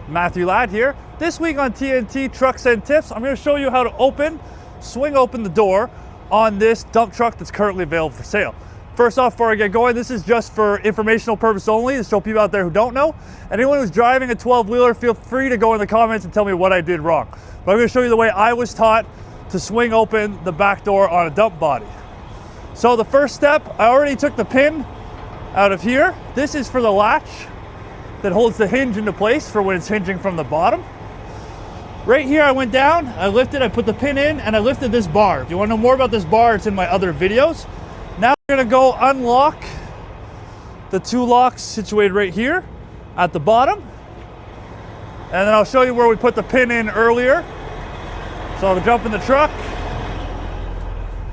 Matthew Ladd here. This week on T.N.T. Trucks and Tips, I'm going to show you how to swing open the door on this dump truck that's currently available for sale. First off, before I get going, this is just for informational purpose only, to show people out there who don't know. Anyone who's driving a 12-wheeler, feel free to go in the comments and tell me what I did wrong. But I'm going to show you the way I was taught to swing open the back door on a dump body. So the first step, I already took the pin out of here. This is for the latch that holds the hinge into place for when it's hinging from the bottom. Right here, I went down, I lifted, I put the pin in, and I lifted this bar. If you want to know more about this bar, it's in my other videos. Now we're going to go unlock the two locks situated right here at the bottom. And then I'll show you where we put the pin in earlier. So I'll jump in the truck.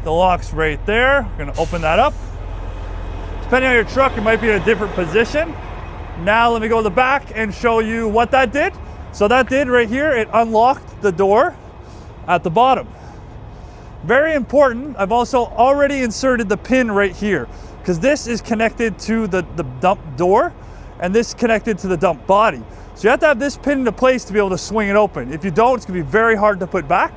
The lock's right there. We're going to open that up. Depending on your truck, it might be in a different position. Now let me go to the back and show you what that did. So that did right here, it unlocked the door at the bottom. Very important, I've also already inserted the pin right here because this is connected to the dump door and this is connected to the dump body. So you have to have this pin into place to be able to swing it open. If you don't, it's gonna be very hard to put back.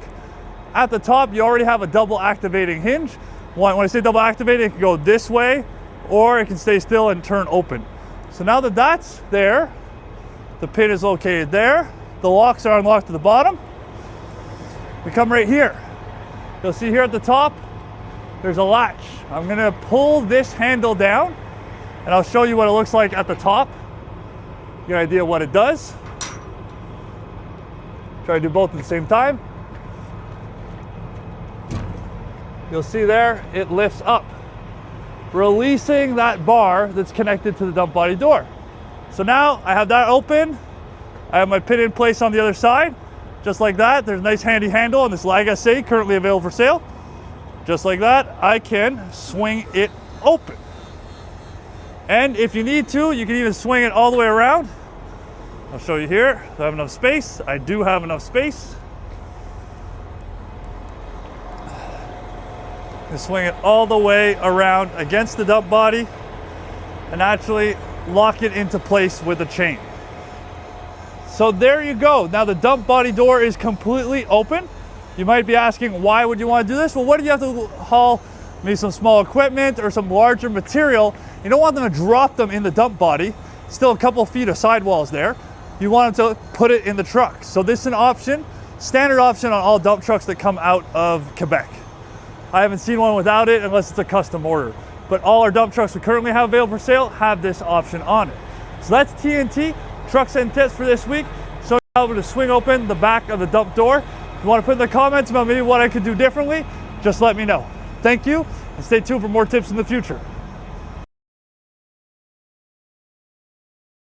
At the top, you already have a double activating hinge. When I say double activating, it can go this way or it can stay still and turn open. So now that that's there, the pin is located there. The locks are unlocked to the bottom. We come right here. You'll see here at the top, there's a latch. I'm gonna pull this handle down and I'll show you what it looks like at the top. Get an idea of what it does. Try to do both at the same time. You'll see there, it lifts up, releasing that bar that's connected to the dump body door. So now I have that open. I have my pin in place on the other side. Just like that, there's a nice handy handle on this Lag SA, currently available for sale. Just like that, I can swing it open. And if you need to, you can even swing it all the way around. I'll show you here. Do I have enough space? I do have enough space. You swing it all the way around against the dump body and actually lock it into place with a chain. So there you go. Now the dump body door is completely open. You might be asking, why would you want to do this? Well, what if you have to haul maybe some small equipment or some larger material? You don't want them to drop them in the dump body. Still a couple feet of sidewalls there. You want them to put it in the truck. So this is an option, standard option on all dump trucks that come out of Quebec. I haven't seen one without it unless it's a custom order. But all our dump trucks we currently have available for sale have this option on it. So that's T.N.T. Trucks and Tips for this week. So you're able to swing open the back of the dump door. If you want to put in the comments about maybe what I could do differently, just let me know. Thank you, and stay tuned for more tips in the future.